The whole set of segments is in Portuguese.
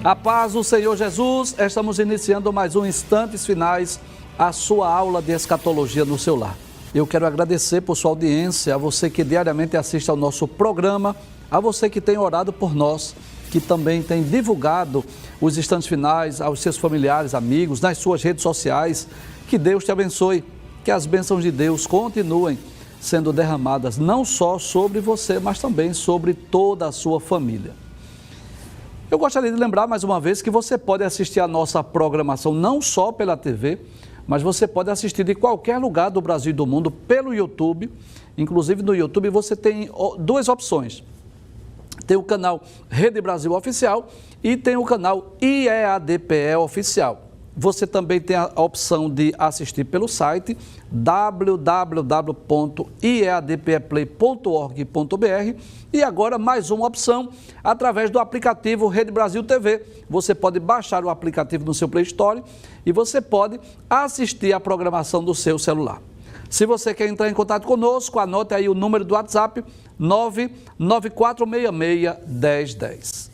A paz do Senhor Jesus, estamos iniciando mais um Instantes Finais, a sua aula de escatologia no seu lar. Eu quero agradecer por sua audiência, a você que diariamente assiste ao nosso programa, a você que tem orado por nós, que também tem divulgado os Instantes Finais aos seus familiares, amigos, nas suas redes sociais. Que Deus te abençoe, que as bênçãos de Deus continuem sendo derramadas não só sobre você, mas também sobre toda a sua família. Eu gostaria de lembrar mais uma vez que você pode assistir a nossa programação não só pela TV, mas você pode assistir de qualquer lugar do Brasil e do mundo pelo YouTube. Inclusive no YouTube você tem duas opções. Tem o canal Rede Brasil Oficial e tem o canal IEADPE Oficial. Você também tem a opção de assistir pelo site www.iadpeplay.org.br e agora mais uma opção através do aplicativo Rede Brasil TV. Você pode baixar o aplicativo no seu Play Store e você pode assistir a programação do seu celular. Se você quer entrar em contato conosco, anote aí o número do WhatsApp 994661010.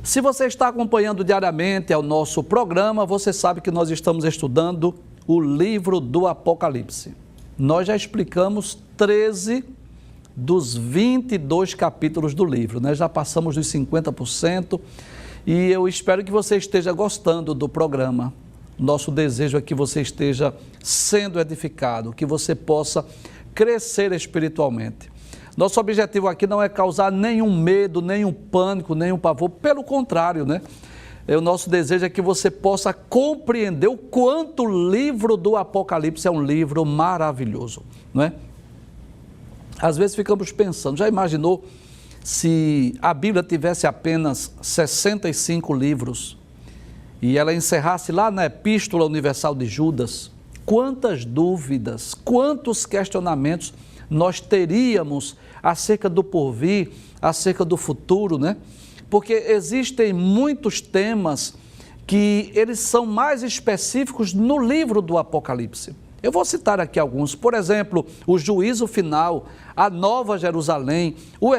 Se você está acompanhando diariamente o nosso programa, você sabe que nós estamos estudando o livro do Apocalipse. Nós já explicamos 13 dos 22 capítulos do livro, né? Já passamos dos 50% e eu espero que você esteja gostando do programa. Nosso desejo é que você esteja sendo edificado, que você possa crescer espiritualmente. Nosso objetivo aqui não é causar nenhum medo, nenhum pânico, nenhum pavor, pelo contrário, né? O nosso desejo é que você possa compreender o quanto o livro do Apocalipse é um livro maravilhoso, não é? Às vezes ficamos pensando, já imaginou se a Bíblia tivesse apenas 65 livros e ela encerrasse lá na Epístola Universal de Judas? Quantas dúvidas, quantos questionamentos nós teríamos acerca do porvir, acerca do futuro, né? Porque existem muitos temas que eles são mais específicos no livro do Apocalipse. Eu vou citar aqui alguns, por exemplo, o juízo final, a nova Jerusalém, o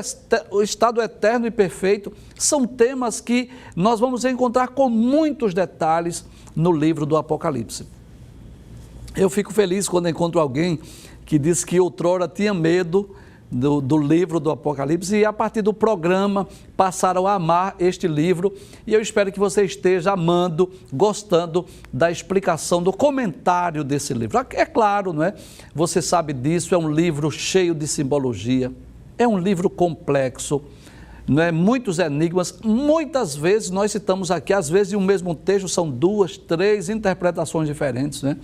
estado eterno e perfeito, são temas que nós vamos encontrar com muitos detalhes no livro do Apocalipse. Eu fico feliz quando encontro alguém que diz que outrora tinha medo do livro do Apocalipse e a partir do programa passaram a amar este livro e eu espero que você esteja amando, gostando da explicação, do comentário desse livro. É claro, não é? Você sabe disso, é um livro cheio de simbologia, é um livro complexo, não é? Muitos enigmas, muitas vezes nós citamos aqui, às vezes em um mesmo texto são 2, 3 interpretações diferentes, né?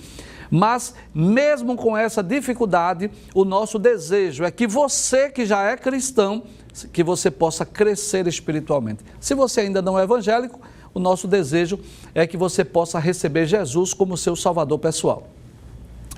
Mas, mesmo com essa dificuldade, o nosso desejo é que você que já é cristão, que você possa crescer espiritualmente. Se você ainda não é evangélico, o nosso desejo é que você possa receber Jesus como seu Salvador pessoal.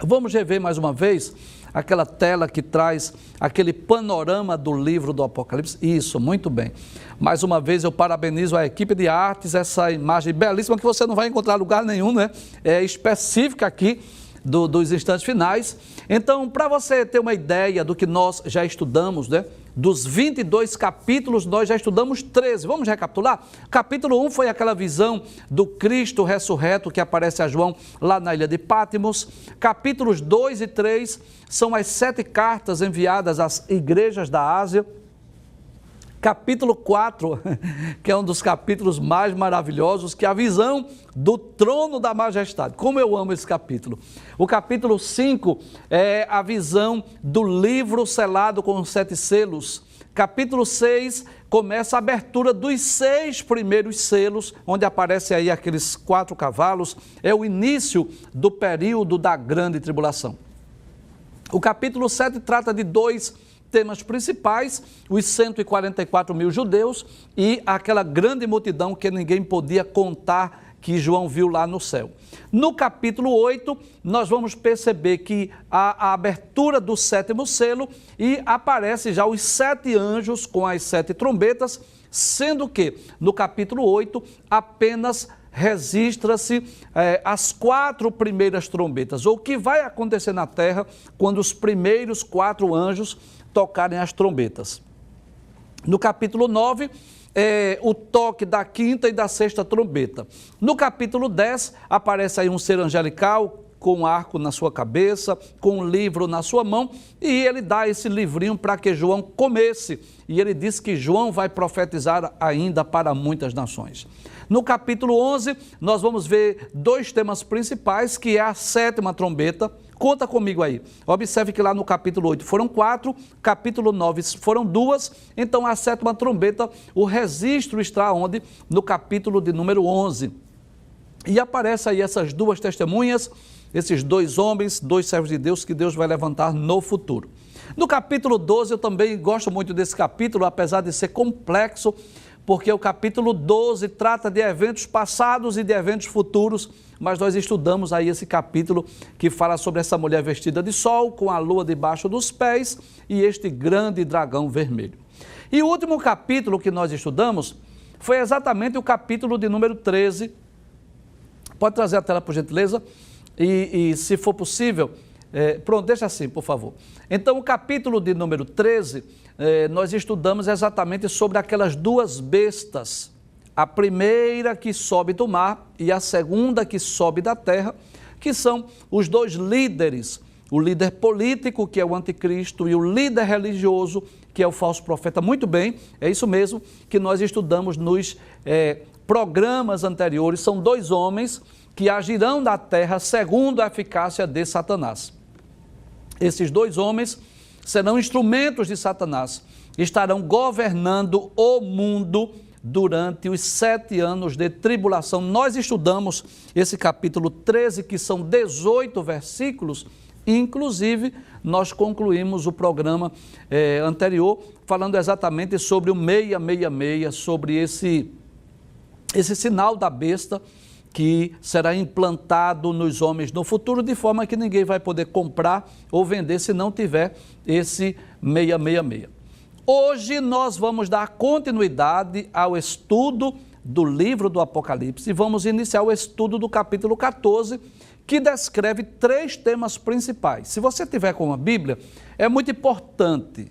Vamos rever mais uma vez aquela tela que traz aquele panorama do livro do Apocalipse? Isso, muito bem. Mais uma vez eu parabenizo a equipe de artes, essa imagem belíssima que você não vai encontrar em lugar nenhum, né? É específica aqui dos Instantes Finais. Então, para você ter uma ideia do que nós já estudamos, né? Dos 22 capítulos, nós já estudamos 13. Vamos recapitular? Capítulo 1 foi aquela visão do Cristo ressurreto que aparece a João lá na ilha de Patmos. Capítulos 2 e 3 são as 7 cartas enviadas às igrejas da Ásia. Capítulo 4, que é um dos capítulos mais maravilhosos, que é a visão do trono da majestade. Como eu amo esse capítulo. O capítulo 5 é a visão do livro selado com 7 selos. Capítulo 6 começa a abertura dos 6 primeiros selos, onde aparecem aí aqueles 4 cavalos. É o início do período da grande tribulação. O capítulo 7 trata de 2 temas principais, os 144 mil judeus e aquela grande multidão que ninguém podia contar que João viu lá no céu. No capítulo 8, nós vamos perceber que a abertura do 7º selo e aparece já os 7 anjos com as 7 trombetas, sendo que no capítulo 8 apenas registra-se as 4 primeiras trombetas, ou o que vai acontecer na terra quando os primeiros 4 anjos tocarem as trombetas. No capítulo 9, o toque da quinta e da sexta trombeta. No capítulo 10, aparece aí um ser angelical com um arco na sua cabeça, com um livro na sua mão, e ele dá esse livrinho para que João comesse. E ele diz que João vai profetizar ainda para muitas nações. No capítulo 11, nós vamos ver dois temas principais, que é a sétima trombeta. Conta comigo aí. Observe que lá no capítulo 8 foram 4, capítulo 9 foram 2, então a sétima trombeta, o registro está onde? No capítulo de número 11. E aparece aí essas duas testemunhas, esses dois homens, dois servos de Deus que Deus vai levantar no futuro. No capítulo 12, eu também gosto muito desse capítulo, apesar de ser complexo, porque o capítulo 12 trata de eventos passados e de eventos futuros, mas nós estudamos aí esse capítulo que fala sobre essa mulher vestida de sol, com a lua debaixo dos pés e este grande dragão vermelho. E o último capítulo que nós estudamos foi exatamente o capítulo de número 13. Pode trazer a tela, por gentileza? E se for possível, pronto, deixa assim, por favor. Então, o capítulo de número 13, nós estudamos exatamente sobre aquelas duas bestas, a primeira que sobe do mar e a segunda que sobe da terra, que são os dois líderes, o líder político, que é o anticristo, e o líder religioso, que é o falso profeta. Muito bem, é isso mesmo que nós estudamos nos programas anteriores. São dois homens que agirão na terra segundo a eficácia de Satanás. Esses dois homens serão instrumentos de Satanás, estarão governando o mundo durante os 7 anos de tribulação. Nós estudamos esse capítulo 13, que são 18 versículos, e inclusive nós concluímos o programa anterior falando exatamente sobre o 666, sobre esse sinal da besta, que será implantado nos homens no futuro, de forma que ninguém vai poder comprar ou vender se não tiver esse 666. Hoje nós vamos dar continuidade ao estudo do livro do Apocalipse e vamos iniciar o estudo do capítulo 14, que descreve 3 temas principais. Se você tiver com uma Bíblia, é muito importante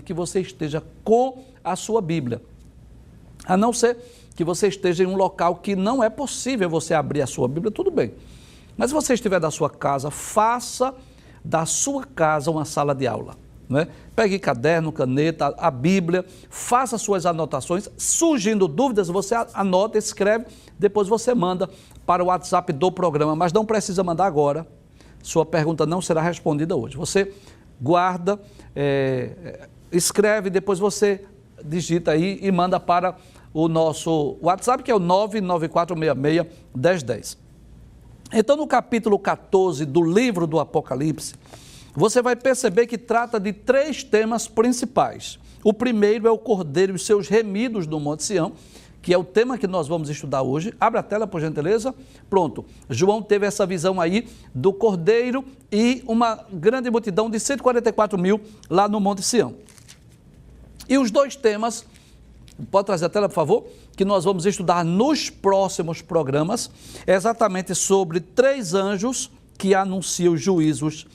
que você esteja com a sua Bíblia, a não ser que você esteja em um local que não é possível você abrir a sua Bíblia, tudo bem. Mas se você estiver da sua casa, faça da sua casa uma sala de aula, né? Pegue caderno, caneta, a Bíblia, faça suas anotações. Surgindo dúvidas, você anota, escreve, depois você manda para o WhatsApp do programa, mas não precisa mandar agora. Sua pergunta não será respondida hoje. Você guarda, escreve, depois você digita aí e manda para o nosso WhatsApp, que é o 994661010. Então, no capítulo 14 do livro do Apocalipse, você vai perceber que trata de 3 temas principais. O primeiro é o Cordeiro e os seus remidos no Monte Sião, que é o tema que nós vamos estudar hoje. Abre a tela, por gentileza. Pronto. João teve essa visão aí do Cordeiro e uma grande multidão de 144 mil lá no Monte Sião. E os 2 temas, pode trazer a tela, por favor, que nós vamos estudar nos próximos programas, é exatamente sobre 3 anjos que anunciam os juízos,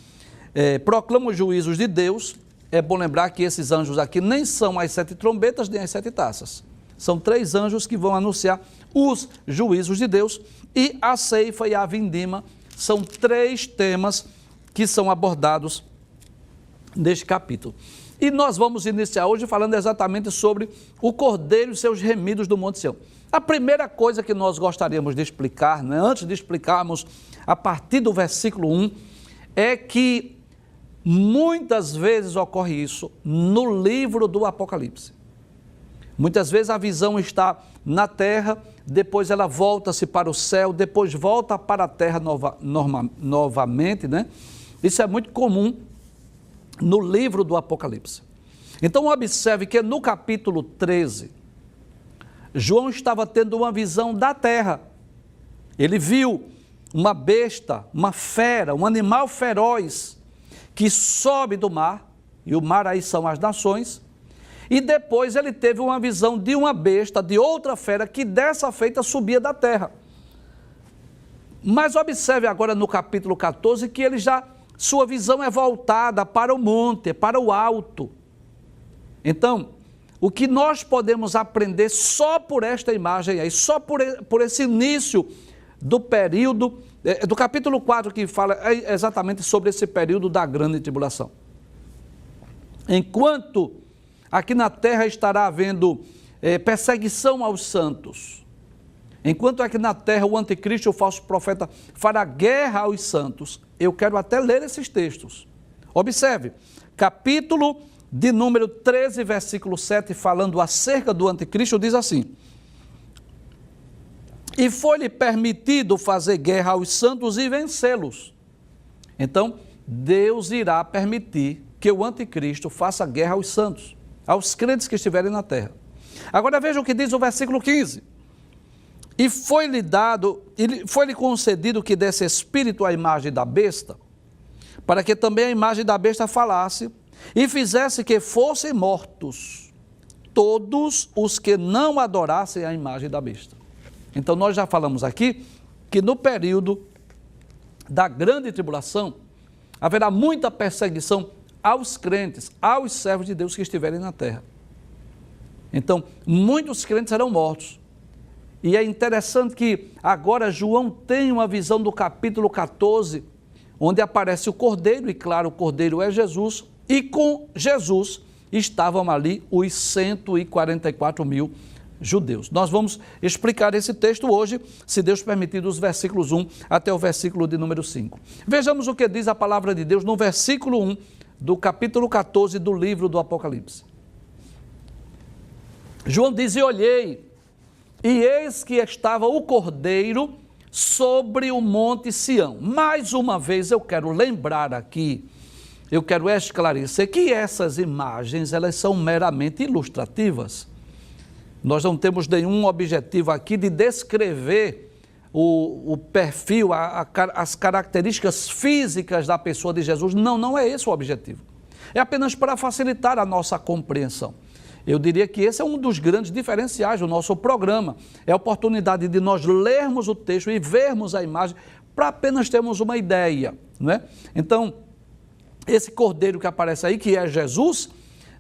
proclamam os juízos de Deus. É bom lembrar que esses anjos aqui nem são as 7 trombetas, nem as 7 taças. São 3 anjos que vão anunciar os juízos de Deus, e a ceifa e a vindima são 3 temas que são abordados neste capítulo. E nós vamos iniciar hoje falando exatamente sobre o Cordeiro e seus remidos do Monte Sião. A primeira coisa que nós gostaríamos de explicar, né, antes de explicarmos a partir do versículo 1, é que muitas vezes ocorre isso no livro do Apocalipse. Muitas vezes a visão está na terra, depois ela volta-se para o céu, depois volta para a terra novamente, né? Isso é muito comum no livro do Apocalipse. Então observe que no capítulo 13, João estava tendo uma visão da terra. Ele viu uma besta, uma fera, um animal feroz que sobe do mar, e o mar aí são as nações, e depois ele teve uma visão de uma besta, de outra fera, que dessa feita subia da terra. Mas observe agora no capítulo 14 que sua visão é voltada para o monte, para o alto. Então, o que nós podemos aprender só por esta imagem aí, só por esse início do período, do capítulo 4, que fala exatamente sobre esse período da grande tribulação. Enquanto aqui na terra estará havendo perseguição aos santos, enquanto aqui na terra o anticristo, o falso profeta, fará guerra aos santos, eu quero até ler esses textos. Observe, capítulo de número 13, versículo 7, falando acerca do anticristo, diz assim: e foi-lhe permitido fazer guerra aos santos e vencê-los. Então, Deus irá permitir que o anticristo faça guerra aos santos, aos crentes que estiverem na terra. Agora veja o que diz o versículo 15. E foi-lhe concedido que desse espírito à imagem da besta, para que também a imagem da besta falasse, e fizesse que fossem mortos todos os que não adorassem a imagem da besta. Então nós já falamos aqui que no período da grande tribulação haverá muita perseguição aos crentes, aos servos de Deus que estiverem na terra. Então muitos crentes serão mortos. E é interessante que agora João tem uma visão do capítulo 14, onde aparece o Cordeiro, e claro, o Cordeiro é Jesus, e com Jesus estavam ali os 144 mil judeus. Nós vamos explicar esse texto hoje, se Deus permitir, dos versículos 1 até o versículo de número 5. Vejamos o que diz a palavra de Deus no versículo 1 do capítulo 14 do livro do Apocalipse. João diz: e olhei, e eis que estava o Cordeiro sobre o monte Sião. Mais uma vez eu quero lembrar aqui, eu quero esclarecer que essas imagens, elas são meramente ilustrativas. Nós não temos nenhum objetivo aqui de descrever o perfil, as características físicas da pessoa de Jesus. Não, não é esse o objetivo. É apenas para facilitar a nossa compreensão. Eu diria que esse é um dos grandes diferenciais do nosso programa. É a oportunidade de nós lermos o texto e vermos a imagem para apenas termos uma ideia, não é? Então, esse cordeiro que aparece aí, que é Jesus,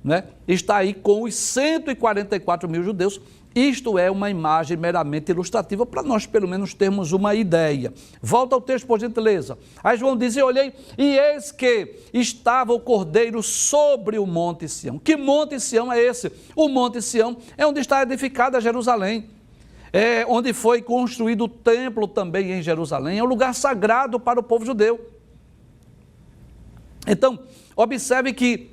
né, está aí com os 144 mil judeus. Isto é uma imagem meramente ilustrativa para nós pelo menos termos uma ideia. Volta ao texto, por gentileza. Aí João diz: e olhei, e eis que estava o Cordeiro sobre o monte Sião. Que monte Sião é esse? O monte Sião é onde está edificada Jerusalém. É onde foi construído o templo também em Jerusalém. É um lugar sagrado para o povo judeu. Então, observe que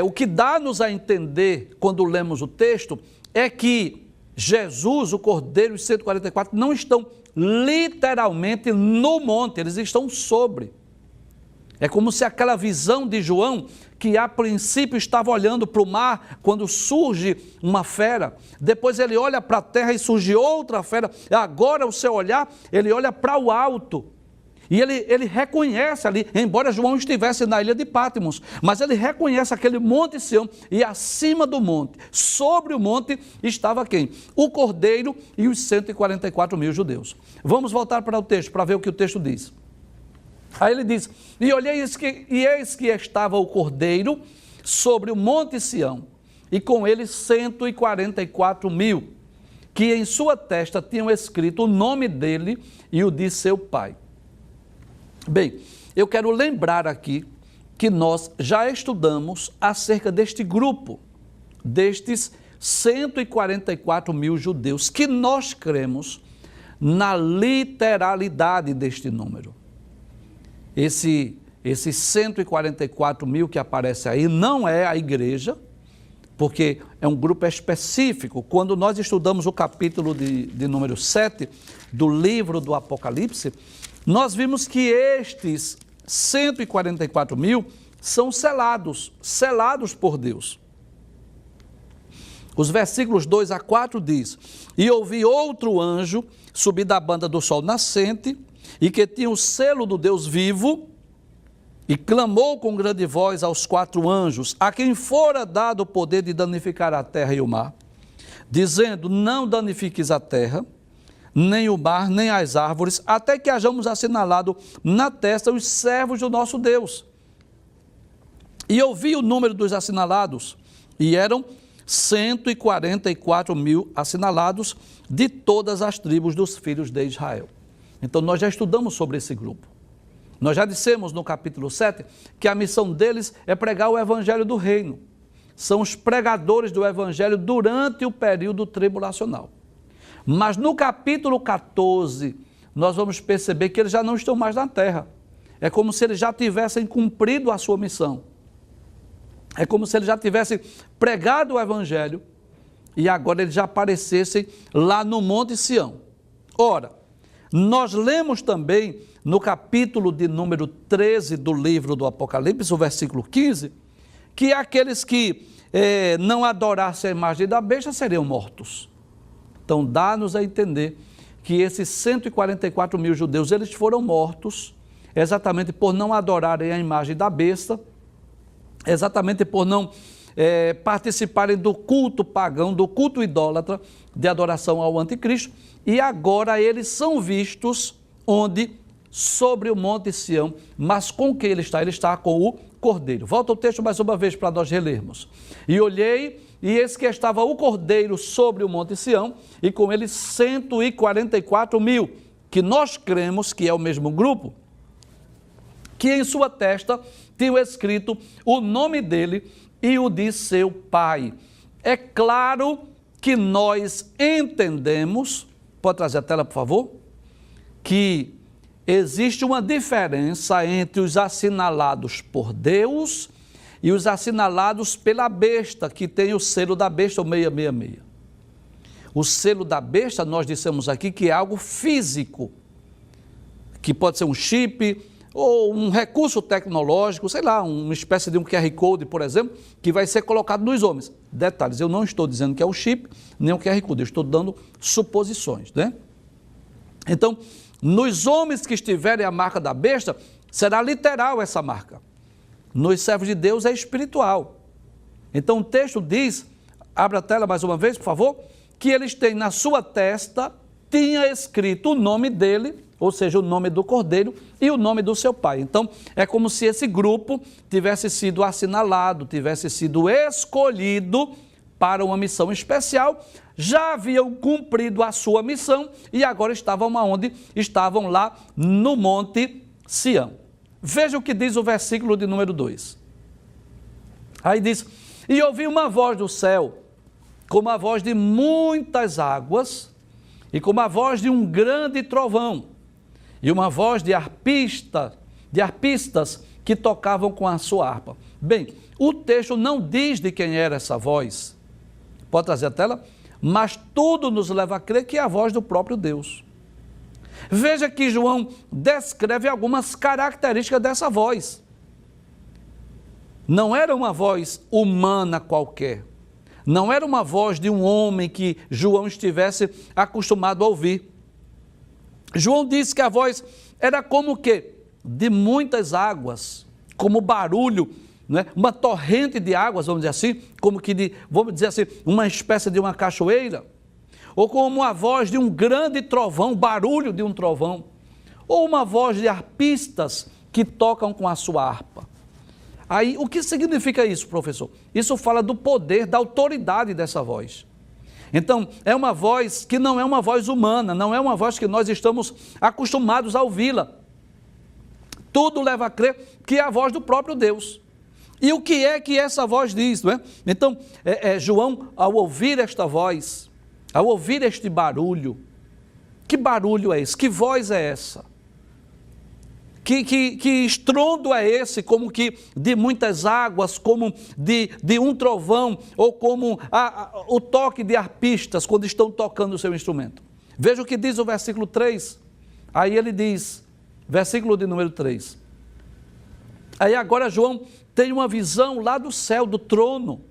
o que dá-nos a entender quando lemos o texto é que Jesus, o Cordeiro e os 144 não estão literalmente no monte, eles estão sobre. É como se aquela visão de João, que a princípio estava olhando para o mar, quando surge uma fera, depois ele olha para a terra e surge outra fera, agora o seu olhar, ele olha para o alto. E ele reconhece ali, embora João estivesse na ilha de Patmos, mas ele reconhece aquele monte Sião, e acima do monte, sobre o monte, estava quem? O Cordeiro e os 144 mil judeus. Vamos voltar para o texto, para ver o que o texto diz. Aí ele diz: e olhei, e eis que estava o Cordeiro sobre o monte Sião, e com ele 144 mil, que em sua testa tinham escrito o nome dele e o de seu pai. Bem, eu quero lembrar aqui que nós já estudamos acerca deste grupo, destes 144 mil judeus, que nós cremos na literalidade deste número. Esses 144 mil que aparece aí não é a igreja, porque é um grupo específico. Quando nós estudamos o capítulo de número 7 do livro do Apocalipse, nós vimos que estes 144 mil são selados por Deus. Os versículos 2 a 4 diz: e ouvi outro anjo subir da banda do sol nascente, e que tinha o selo do Deus vivo, e clamou com grande voz aos 4 anjos, a quem fora dado o poder de danificar a terra e o mar, dizendo: não danifiques a terra, nem o mar, nem as árvores, até que hajamos assinalado na testa os servos do nosso Deus. E ouvi o número dos assinalados, e eram 144 mil assinalados de todas as tribos dos filhos de Israel. Então, nós já estudamos sobre esse grupo. Nós já dissemos no capítulo 7 que a missão deles é pregar o evangelho do reino. São os pregadores do evangelho durante o período tribulacional. Mas no capítulo 14, nós vamos perceber que eles já não estão mais na terra. É como se eles já tivessem cumprido a sua missão. É como se eles já tivessem pregado o evangelho e agora eles já aparecessem lá no Monte Sião. Ora, nós lemos também no capítulo de número 13 do livro do Apocalipse, o versículo 15, que aqueles que não adorassem a imagem da besta seriam mortos. Então, dá-nos a entender que esses 144 mil judeus, eles foram mortos exatamente por não adorarem a imagem da besta, exatamente por não participarem do culto pagão, do culto idólatra, de adoração ao anticristo, e agora eles são vistos onde? Sobre o Monte Sião. Mas com quem ele está? Ele está com o Cordeiro. Volta o texto mais uma vez para nós relermos. E olhei, e eis que estava o Cordeiro sobre o Monte Sião, e com ele 144 mil, que nós cremos que é o mesmo grupo, que em sua testa tinha escrito o nome dele e o de seu pai. É claro que nós entendemos, pode trazer a tela, por favor, que existe uma diferença entre os assinalados por Deus e os assinalados pela besta, que tem o selo da besta, o 666. O selo da besta, nós dissemos aqui que é algo físico, que pode ser um chip ou um recurso tecnológico, sei lá, uma espécie de um QR Code, por exemplo, que vai ser colocado nos homens. Detalhes, eu não estou dizendo que é o chip, nem o QR Code, eu estou dando suposições, né? Então, nos homens que estiverem a marca da besta, será literal essa marca. Nos servos de Deus é espiritual. Então, o texto diz, abra a tela mais uma vez, por favor, que eles têm na sua testa, tinha escrito o nome dele, ou seja, o nome do Cordeiro e o nome do seu pai. Então, é como se esse grupo tivesse sido assinalado, tivesse sido escolhido para uma missão especial, já haviam cumprido a sua missão e agora estavam aonde? Estavam lá no Monte Sião. Veja o que diz o versículo de número 2. Aí diz, e ouvi uma voz do céu, como a voz de muitas águas, e como a voz de um grande trovão, e uma voz de arpistas que tocavam com a sua harpa. Bem, o texto não diz de quem era essa voz. Pode trazer a tela? Mas tudo nos leva a crer que é a voz do próprio Deus. Veja que João descreve algumas características dessa voz. Não era uma voz humana qualquer. Não era uma voz de um homem que João estivesse acostumado a ouvir. João disse que a voz era como o quê? De muitas águas, como barulho, né? Uma torrente de águas, vamos dizer assim, como que vamos dizer assim, uma espécie de uma cachoeira, ou como a voz de um grande trovão, barulho de um trovão, ou uma voz de arpistas que tocam com a sua harpa. Aí, o que significa isso, professor? Isso fala do poder, da autoridade dessa voz. Então, é uma voz que não é uma voz humana, não é uma voz que nós estamos acostumados a ouvi-la. Tudo leva a crer que é a voz do próprio Deus. E o que é que essa voz diz, não é? Então, João, ao ouvir esta voz, ao ouvir este barulho, que barulho é esse? Que voz é essa? Que estrondo é esse, como que de muitas águas, como de um trovão, ou como o toque de arpistas quando estão tocando o seu instrumento? Veja o que diz o versículo 3. Aí ele diz, versículo de número 3. Aí agora João tem uma visão lá do céu, do trono.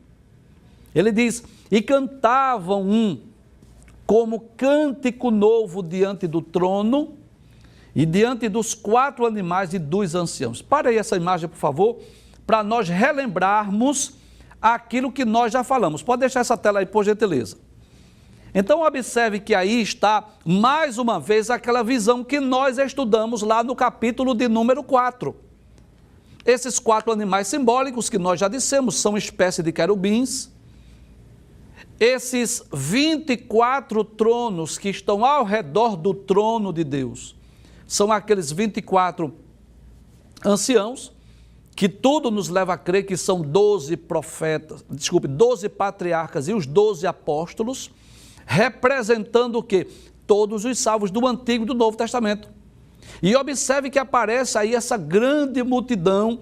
Ele diz, e cantavam como cântico novo diante do trono, e diante dos 4 animais e dos anciãos. Para aí essa imagem, por favor, para nós relembrarmos aquilo que nós já falamos. Pode deixar essa tela aí, por gentileza. Então, observe que aí está, mais uma vez, aquela visão que nós estudamos lá no capítulo de número 4. Esses 4 animais simbólicos que nós já dissemos, são espécie de querubins, esses 24 tronos que estão ao redor do trono de Deus, são aqueles 24 anciãos, que tudo nos leva a crer que são 12 patriarcas e os 12 apóstolos, representando o quê? Todos os salvos do Antigo e do Novo Testamento. E observe que aparece aí essa grande multidão,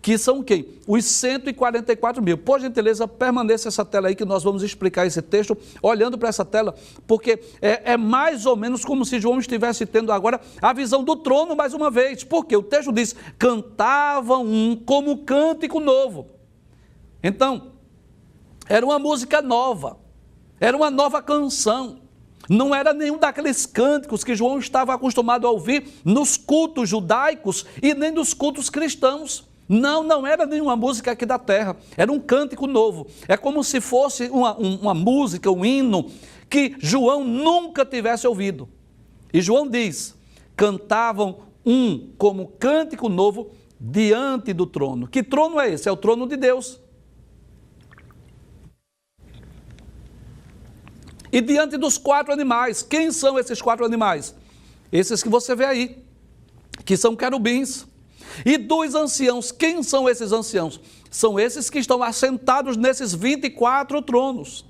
que são quem? Os 144 mil. Por gentileza, permaneça essa tela aí que nós vamos explicar esse texto, olhando para essa tela, porque é mais ou menos como se João estivesse tendo agora a visão do trono mais uma vez. Porque o texto diz, cantavam como cântico novo. Então, era uma música nova, era uma nova canção. Não era nenhum daqueles cânticos que João estava acostumado a ouvir nos cultos judaicos e nem nos cultos cristãos. Não era nenhuma música aqui da terra, era um cântico novo. É como se fosse uma música, um hino, que João nunca tivesse ouvido. E João diz, cantavam como cântico novo diante do trono. Que trono é esse? É o trono de Deus. E diante dos 4 animais, quem são esses 4 animais? Esses que você vê aí, que são querubins. E dos anciãos, quem são esses anciãos? São esses que estão assentados nesses 24 tronos.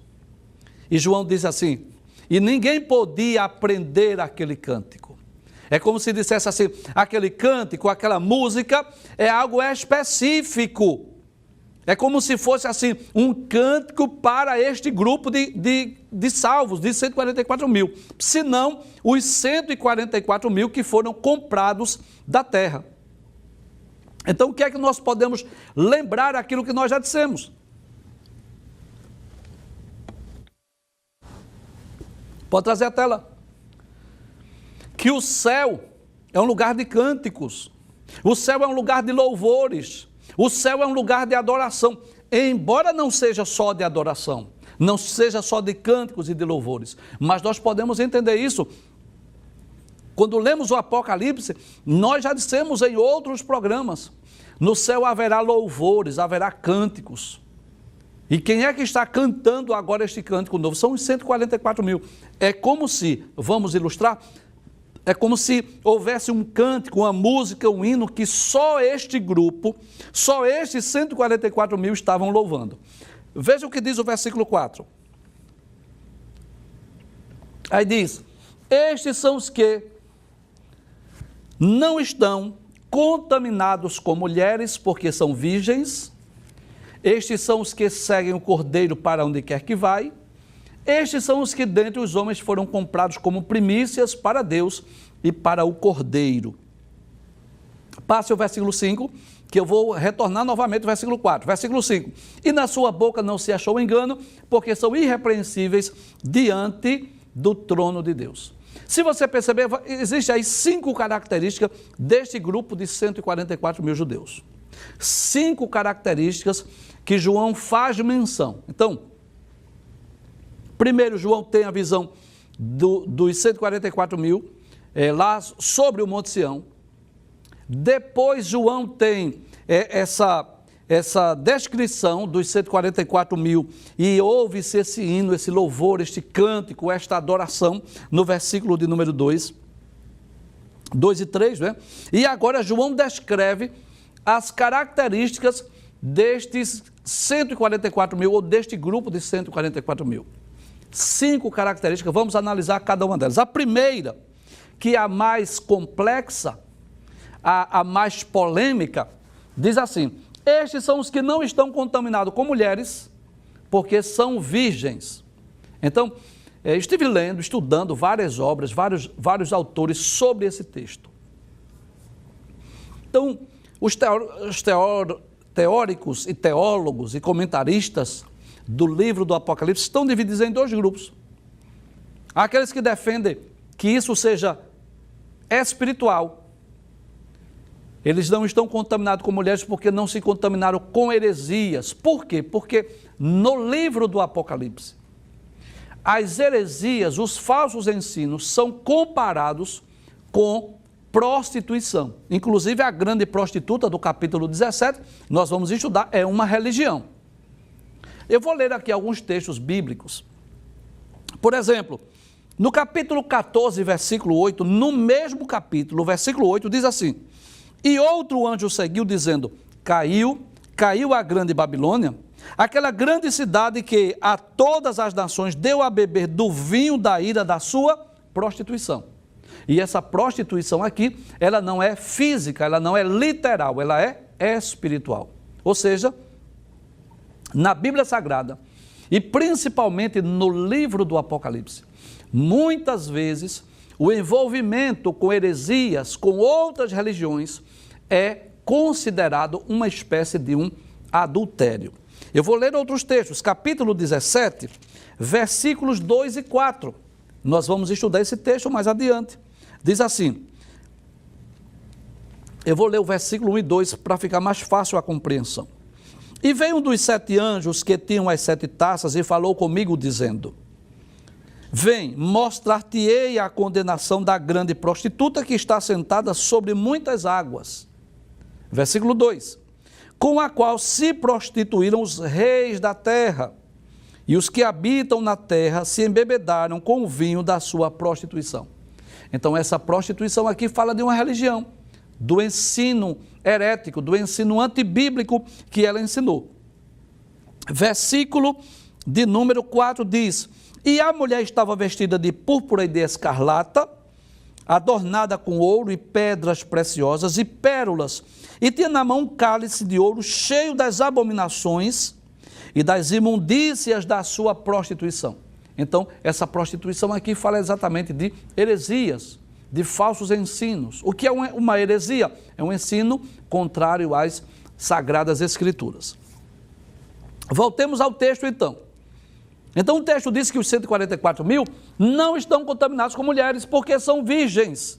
E João diz assim, e ninguém podia aprender aquele cântico. É como se dissesse assim, aquele cântico, aquela música é algo específico. É como se fosse assim, um cântico para este grupo de salvos, de 144 mil. Se não, os 144 mil que foram comprados da terra. Então, o que é que nós podemos lembrar aquilo que nós já dissemos? Pode trazer a tela. Que o céu é um lugar de cânticos. O céu é um lugar de louvores. O céu é um lugar de adoração. Embora não seja só de adoração, não seja só de cânticos e de louvores, mas nós podemos entender isso. Quando lemos o Apocalipse, nós já dissemos em outros programas, no céu haverá louvores, haverá cânticos. E quem é que está cantando agora este cântico novo? São os 144 mil. É como se, vamos ilustrar, é como se houvesse um cântico, uma música, um hino que só este grupo, só estes 144 mil estavam louvando. Veja o que diz o versículo 4. Aí diz, estes são os que não estão contaminados com mulheres, porque são virgens. Estes são os que seguem o Cordeiro para onde quer que vai. Estes são os que dentre os homens foram comprados como primícias para Deus e para o Cordeiro. Passe o versículo 5, que eu vou retornar novamente ao versículo 4. Versículo 5. E na sua boca não se achou engano, porque são irrepreensíveis diante do trono de Deus. Se você perceber, existem aí 5 características deste grupo de 144 mil judeus. 5 características que João faz menção. Então, primeiro, João tem a visão dos 144 mil, lá sobre o Monte Sião. Depois, João tem essa descrição dos 144 mil e ouve-se esse hino, esse louvor, este cântico, esta adoração, no versículo de número 2 e 3, né? E agora João descreve as características destes 144 mil, ou deste grupo de 144 mil. 5 características, vamos analisar cada uma delas. A primeira, que é a mais complexa, a mais polêmica, diz assim, estes são os que não estão contaminados com mulheres, porque são virgens. Então, estive lendo, estudando várias obras, vários autores sobre esse texto. Então, os teóricos e teólogos e comentaristas do livro do Apocalipse estão divididos em 2 grupos. Há aqueles que defendem que isso seja espiritual. Eles não estão contaminados com mulheres porque não se contaminaram com heresias. Por quê? Porque no livro do Apocalipse, as heresias, os falsos ensinos são comparados com prostituição. Inclusive a grande prostituta do capítulo 17, nós vamos estudar, é uma religião. Eu vou ler aqui alguns textos bíblicos. Por exemplo, no capítulo 14, versículo 8, no mesmo capítulo, versículo 8, diz assim: e outro anjo seguiu dizendo, caiu a grande Babilônia, aquela grande cidade que a todas as nações deu a beber do vinho da ira da sua prostituição. E essa prostituição aqui, ela não é física, ela não é literal, ela é espiritual. Ou seja, na Bíblia Sagrada, e principalmente no livro do Apocalipse, muitas vezes o envolvimento com heresias, com outras religiões, é considerado uma espécie de um adultério. Eu vou ler outros textos, capítulo 17, versículos 2 e 4. Nós vamos estudar esse texto mais adiante. Diz assim, eu vou ler o versículo 1 e 2 para ficar mais fácil a compreensão. E veio um dos 7 anjos que tinham as 7 taças e falou comigo dizendo, vem, mostrar-te-ei a condenação da grande prostituta que está sentada sobre muitas águas. Versículo 2, com a qual se prostituíram os reis da terra, e os que habitam na terra se embebedaram com o vinho da sua prostituição. Então essa prostituição aqui fala de uma religião, do ensino herético, do ensino antibíblico que ela ensinou. Versículo de número 4 diz, e a mulher estava vestida de púrpura e de escarlata, adornada com ouro e pedras preciosas e pérolas, e tinha na mão um cálice de ouro cheio das abominações e das imundícias da sua prostituição. Então, essa prostituição aqui fala exatamente de heresias, de falsos ensinos. O que é uma heresia? É um ensino contrário às Sagradas Escrituras. Voltemos ao texto então. Então o texto diz que os 144 mil não estão contaminados com mulheres porque são virgens.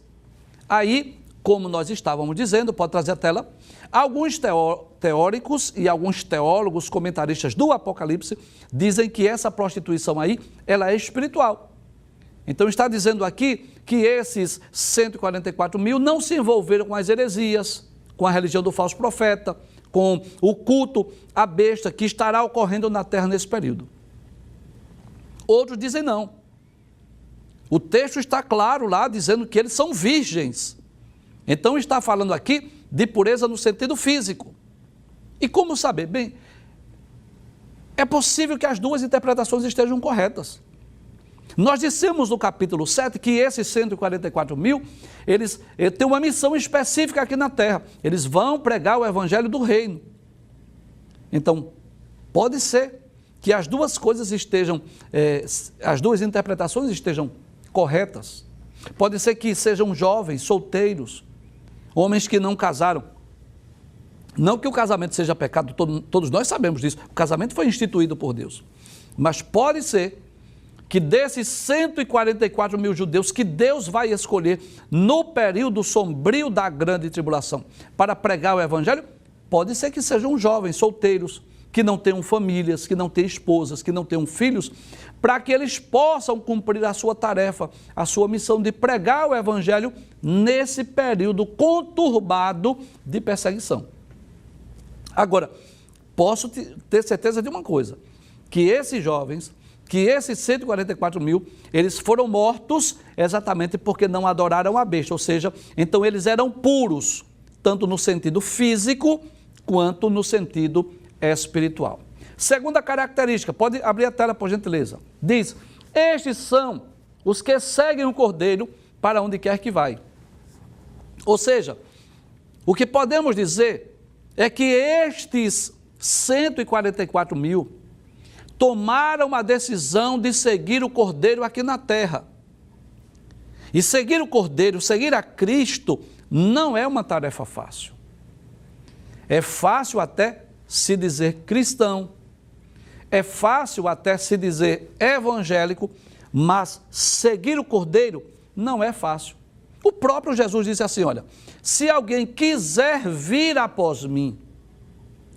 Aí, como nós estávamos dizendo, pode trazer a tela, alguns teóricos e alguns teólogos, comentaristas do Apocalipse, dizem que essa prostituição aí, ela é espiritual. Então está dizendo aqui que esses 144 mil não se envolveram com as heresias, com a religião do falso profeta, com o culto à besta que estará ocorrendo na terra nesse período. Outros dizem não. O texto está claro lá, dizendo que eles são virgens. Então está falando aqui de pureza no sentido físico. E como saber? Bem, é possível que as duas interpretações estejam corretas. Nós dissemos no capítulo 7 que esses 144 mil, eles têm uma missão específica aqui na terra. Eles vão pregar o evangelho do reino. Então, pode ser que as duas coisas estejam, as duas interpretações estejam corretas. Pode ser que sejam jovens, solteiros, homens que não casaram. Não que o casamento seja pecado, todos nós sabemos disso. O casamento foi instituído por Deus. Mas pode ser que desses 144 mil judeus que Deus vai escolher no período sombrio da grande tribulação para pregar o evangelho, pode ser que sejam jovens, solteiros, que não tenham famílias, que não tenham esposas, que não tenham filhos, para que eles possam cumprir a sua tarefa, a sua missão de pregar o evangelho nesse período conturbado de perseguição. Agora, posso ter certeza de uma coisa, que esses jovens, que esses 144 mil, eles foram mortos exatamente porque não adoraram a besta, ou seja, então eles eram puros, tanto no sentido físico, quanto no sentido espiritual. Segunda característica, pode abrir a tela por gentileza, diz, estes são os que seguem o Cordeiro para onde quer que vai. Ou seja, o que podemos dizer é que estes 144 mil tomaram a decisão de seguir o Cordeiro aqui na terra. E seguir o Cordeiro, seguir a Cristo, não é uma tarefa fácil. É fácil até se dizer cristão, é fácil até se dizer evangélico, mas seguir o Cordeiro não é fácil. O próprio Jesus disse assim, olha, se alguém quiser vir após mim,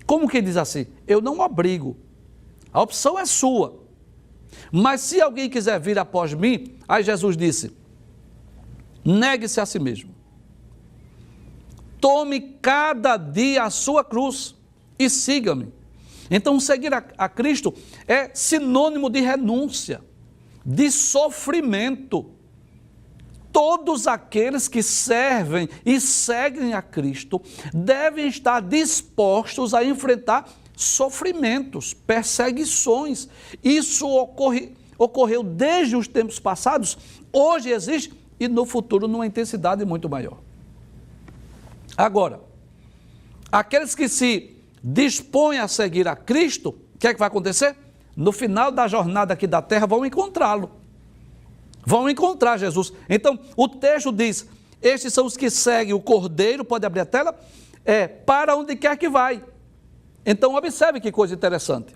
como que diz assim? Eu não obrigo, a opção é sua. Mas se alguém quiser vir após mim, aí Jesus disse, negue-se a si mesmo. Tome cada dia a sua cruz e siga-me. Então, seguir a Cristo é sinônimo de renúncia, de sofrimento. Todos aqueles que servem e seguem a Cristo devem estar dispostos a enfrentar sofrimentos, perseguições. Isso ocorreu desde os tempos passados, hoje existe e no futuro numa intensidade muito maior. Agora, aqueles que se dispõem a seguir a Cristo, o que é que vai acontecer? No final da jornada aqui da terra vão encontrá-lo. Vão encontrar Jesus. Então, o texto diz, estes são os que seguem o Cordeiro, pode abrir a tela, para onde quer que vai. Então, observe que coisa interessante.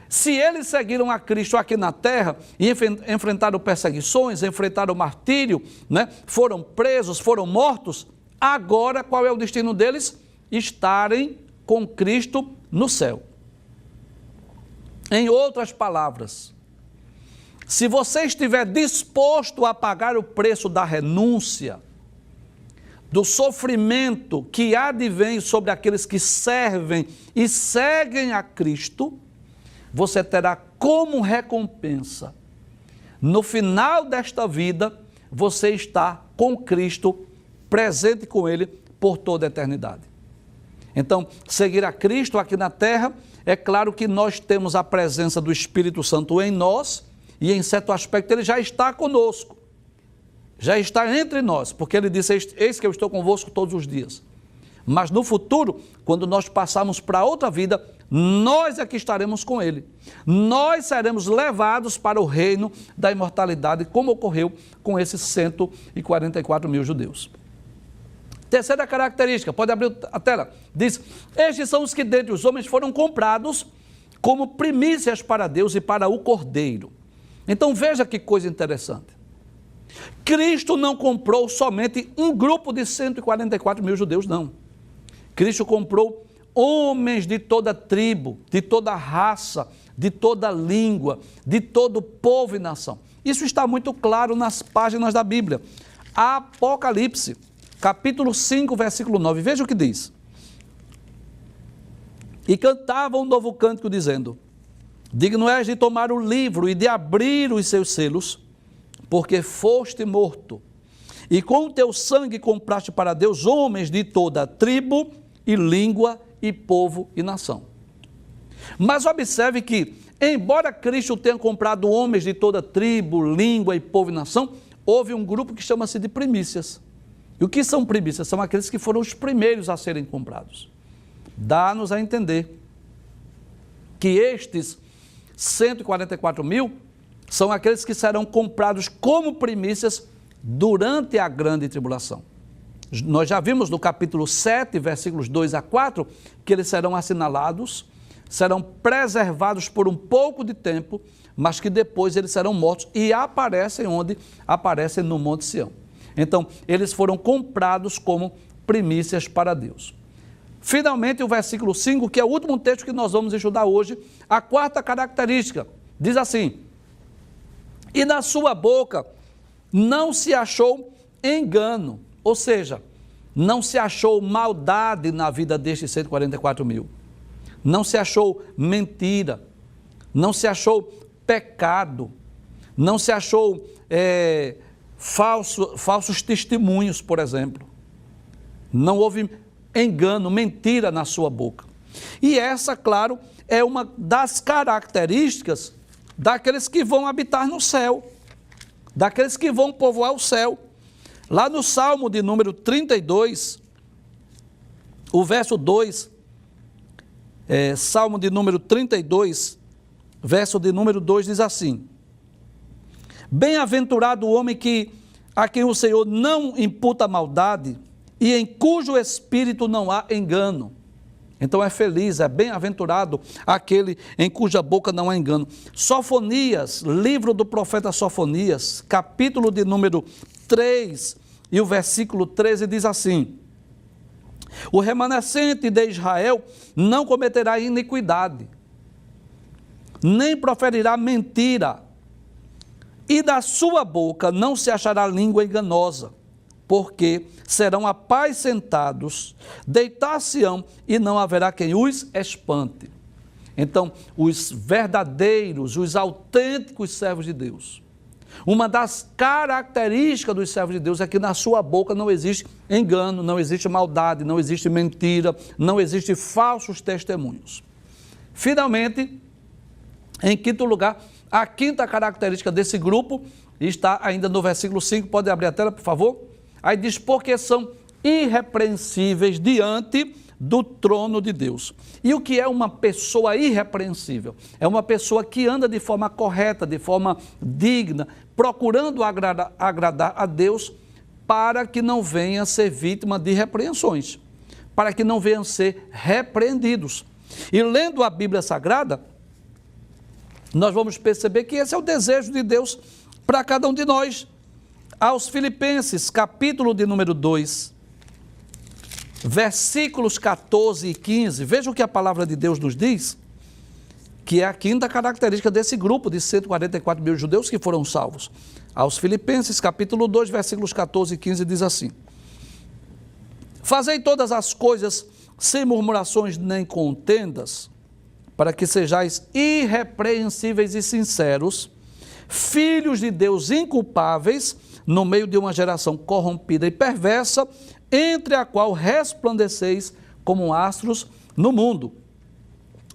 Se eles seguiram a Cristo aqui na terra e enfrentaram perseguições, enfrentaram martírio, né? Foram presos, foram mortos, agora qual é o destino deles? Estarem com Cristo no céu. Em outras palavras, se você estiver disposto a pagar o preço da renúncia, do sofrimento que advém sobre aqueles que servem e seguem a Cristo, você terá como recompensa, no final desta vida, você está com Cristo, presente com Ele por toda a eternidade. Então, seguir a Cristo aqui na terra, é claro que nós temos a presença do Espírito Santo em nós, e em certo aspecto ele já está conosco, já está entre nós, porque ele disse, eis que eu estou convosco todos os dias. Mas no futuro, quando nós passarmos para outra vida, nós é que estaremos com ele. Nós seremos levados para o reino da imortalidade, como ocorreu com esses 144 mil judeus. Terceira característica, pode abrir a tela, diz, estes são os que dentre os homens foram comprados como primícias para Deus e para o Cordeiro. Então veja que coisa interessante. Cristo não comprou somente um grupo de 144 mil judeus, não. Cristo comprou homens de toda tribo, de toda raça, de toda língua, de todo povo e nação. Isso está muito claro nas páginas da Bíblia. Apocalipse, capítulo 5, versículo 9. Veja o que diz. E cantavam um novo cântico dizendo, digno és de tomar o livro e de abrir os seus selos, porque foste morto, e com o teu sangue compraste para Deus homens de toda tribo e língua e povo e nação. Mas observe que, embora Cristo tenha comprado homens de toda tribo, língua e povo e nação, houve um grupo que chama-se de primícias. E o que são primícias? São aqueles que foram os primeiros a serem comprados. Dá-nos a entender que estes 144 mil são aqueles que serão comprados como primícias durante a grande tribulação. Nós já vimos no capítulo 7, versículos 2 a 4, que eles serão assinalados, serão preservados por um pouco de tempo, mas que depois eles serão mortos e aparecem onde? Aparecem no Monte Sião. Então, eles foram comprados como primícias para Deus. Finalmente, o versículo 5, que é o último texto que nós vamos estudar hoje, a quarta característica, diz assim, e na sua boca não se achou engano, ou seja, não se achou maldade na vida destes 144 mil, não se achou mentira, não se achou pecado, não se achou falsos testemunhos, por exemplo, não houve engano, mentira na sua boca. E essa, claro, é uma das características daqueles que vão habitar no céu, daqueles que vão povoar o céu. Lá no Salmo de número 32, o verso 2, Salmo de número 32, verso de número 2 diz assim, bem-aventurado o homem a quem o Senhor não imputa maldade e em cujo espírito não há engano. Então é feliz, é bem-aventurado aquele em cuja boca não há engano. Sofonias, livro do profeta Sofonias, capítulo de número 3 e o versículo 13 diz assim, o remanescente de Israel não cometerá iniquidade, nem proferirá mentira, e da sua boca não se achará língua enganosa, porque serão apacentados, deitar-se-ão e não haverá quem os espante. Então, os verdadeiros, os autênticos servos de Deus, uma das características dos servos de Deus é que na sua boca não existe engano, não existe maldade, não existe mentira, não existe falsos testemunhos. Finalmente, em quinto lugar, a quinta característica desse grupo está ainda no versículo 5, pode abrir a tela, por favor? Aí diz, porque são irrepreensíveis diante do trono de Deus. E o que é uma pessoa irrepreensível? É uma pessoa que anda de forma correta, de forma digna, procurando agradar a Deus para que não venha a ser vítima de repreensões, para que não venham a ser repreendidos. E lendo a Bíblia Sagrada, nós vamos perceber que esse é o desejo de Deus para cada um de nós. Aos Filipenses, capítulo de número 2, versículos 14 e 15, veja o que a palavra de Deus nos diz, que é a quinta característica desse grupo de 144 mil judeus que foram salvos. Aos Filipenses, capítulo 2, versículos 14 e 15, diz assim: fazei todas as coisas sem murmurações nem contendas, para que sejais irrepreensíveis e sinceros, filhos de Deus inculpáveis, no meio de uma geração corrompida e perversa, entre a qual resplandeceis como astros no mundo.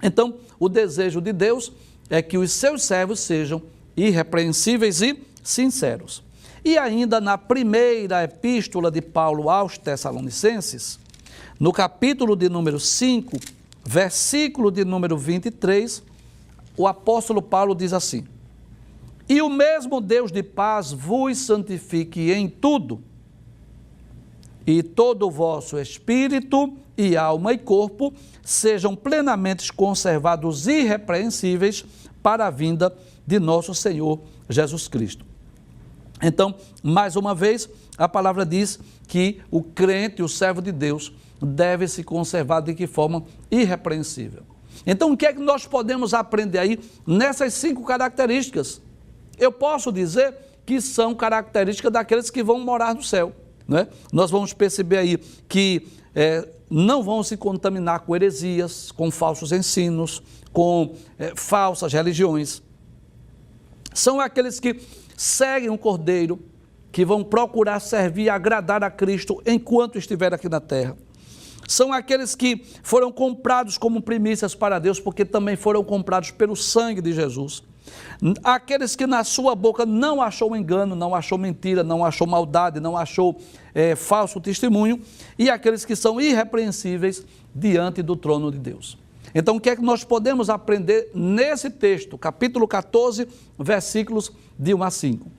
Então, o desejo de Deus é que os seus servos sejam irrepreensíveis e sinceros. E ainda na primeira epístola de Paulo aos Tessalonicenses, no capítulo de número 5, versículo de número 23, o apóstolo Paulo diz assim: e o mesmo Deus de paz vos santifique em tudo, e todo o vosso espírito e alma e corpo sejam plenamente conservados irrepreensíveis para a vinda de nosso Senhor Jesus Cristo. Então, mais uma vez, a palavra diz que o crente, o servo de Deus, deve se conservar de que forma? Irrepreensível. Então, o que é que nós podemos aprender aí nessas 5 características? Eu posso dizer que são características daqueles que vão morar no céu, né? Nós vamos perceber aí que não vão se contaminar com heresias, com falsos ensinos, com falsas religiões. São aqueles que seguem o Cordeiro, que vão procurar servir e agradar a Cristo enquanto estiver aqui na terra. São aqueles que foram comprados como primícias para Deus, porque também foram comprados pelo sangue de Jesus. Aqueles que na sua boca não achou engano, não achou mentira, não achou maldade, não achou falso testemunho, e aqueles que são irrepreensíveis diante do trono de Deus. Então, o que é que nós podemos aprender nesse texto, capítulo 14, versículos de 1 a 5?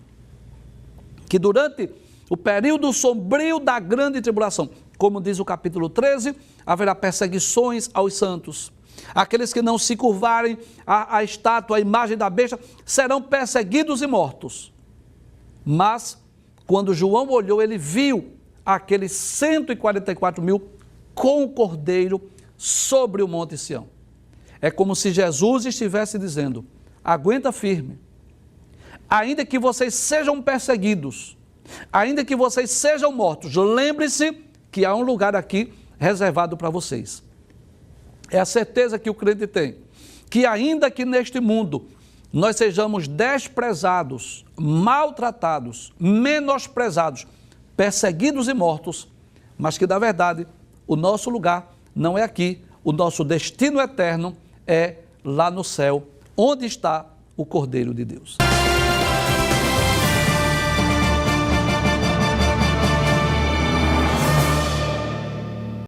Que durante o período sombrio da grande tribulação, como diz o capítulo 13, haverá perseguições aos santos. Aqueles que não se curvarem à estátua, à imagem da besta, serão perseguidos e mortos. Mas, quando João olhou, ele viu aqueles 144 mil com o Cordeiro sobre o Monte Sião. É como se Jesus estivesse dizendo: aguenta firme, ainda que vocês sejam perseguidos, ainda que vocês sejam mortos, lembre-se que há um lugar aqui reservado para vocês. É a certeza que o crente tem, que ainda que neste mundo nós sejamos desprezados, maltratados, menosprezados, perseguidos e mortos, mas que na verdade o nosso lugar não é aqui, o nosso destino eterno é lá no céu, onde está o Cordeiro de Deus.